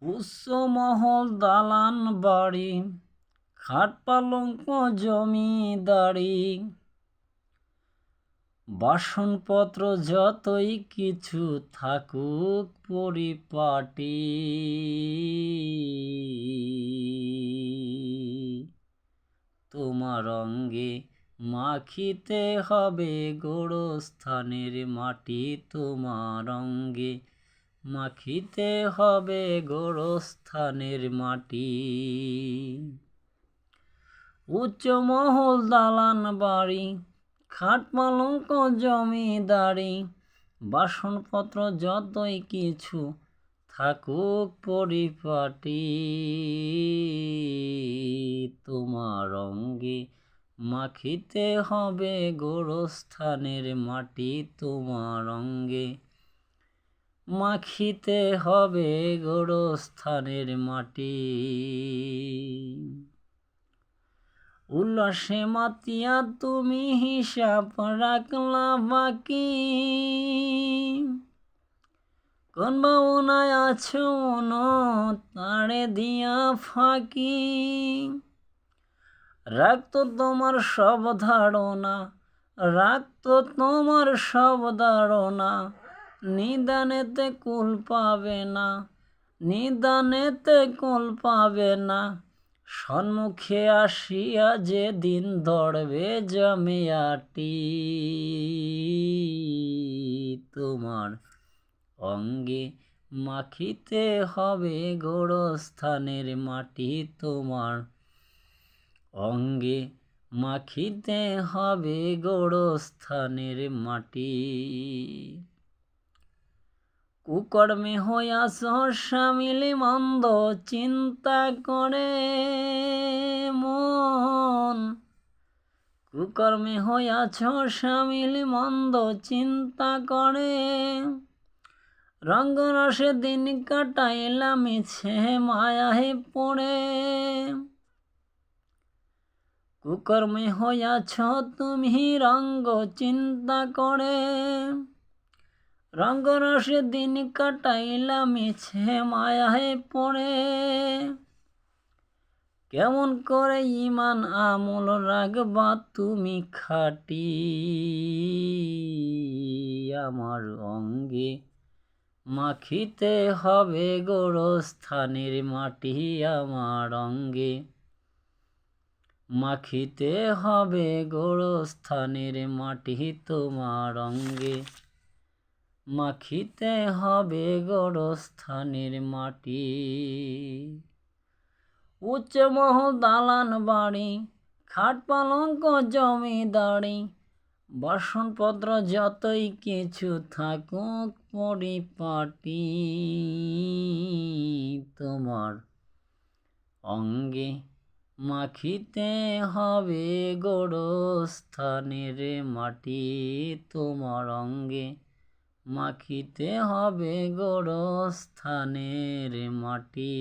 উচ্চ মহল দালান বাড়ি, খাট পালঙ্ক জমিদারি, বাসনপত্র যতই কিছু থাকুক পরিপাটি, তোমার অঙ্গে মাখিতে হবে গোরস্থানের মাটি, তোমার অঙ্গে মাখিতে হবে গোরস্থানের মাটি। উচ্চ মহল দালান বাড়ি, খাট পালঙ্ক জমিদারি, বাসনপত্র যতই কিছু থাকুক পরিপাটি, তোমার অঙ্গে মাখিতে হবে গোরস্থানের মাটি, তোমার অঙ্গে মাখিতে হবে গোরস্থানের মাটি। উল্লাসে মাতিয়া তুমি হিসাব রাখলা বাকি, কোন ভাবনায় আছো তাড়ে দিয়া ফাঁকি, রাখতো তোমার সব ধারণা, রাখতো তোমার সব ধারণা, নিদানেতে কুল পাবে না, নিদানেতে কুল পাবে না, সম্মুখে আসিয়া যেদিন ধরবে জামিয়াটি, তোমার অঙ্গে মাখিতে হবে গোরস্থানের মাটি, তোমার অঙ্গে মাখিতে হবে গোরস্থানের মাটি। কুকর্মে হইয়াছ সামিল মন্দ চিন্তা করে মন, কুকর্মে হইয়াছ সামিল মন্দ চিন্তা করে, রঙ্গরসে দিন কাটাইলা মিছে মায়াহে পড়ে, কুকর্মে হইয়াছ তুমি রঙ্গ চিন্তা করে, রঙ্গরসে দিন কাটাইলা মিছে মায়াহে পড়ে, কেমন করে ইমান আমল রাখবা তুমি খাটি, আমার অঙ্গে মাখিতে হবে গোরস্থানের মাটি, আমার অঙ্গে মাখিতে হবে গোরস্থানের মাটি, তোমার অঙ্গে মাখিতে হবে গোরস্থানের মাটি। উচ্চ মহল দালান বাড়ি, খাট পালঙ্ক জমিদারি, বাসনপত্র যতই কিছু থাকুক পরিপাটি, তোমার অঙ্গে মাখিতে হবে গোরস্থানের মাটি, তোমার অঙ্গে মাখিতে হবে গোরস্থানের মাটি।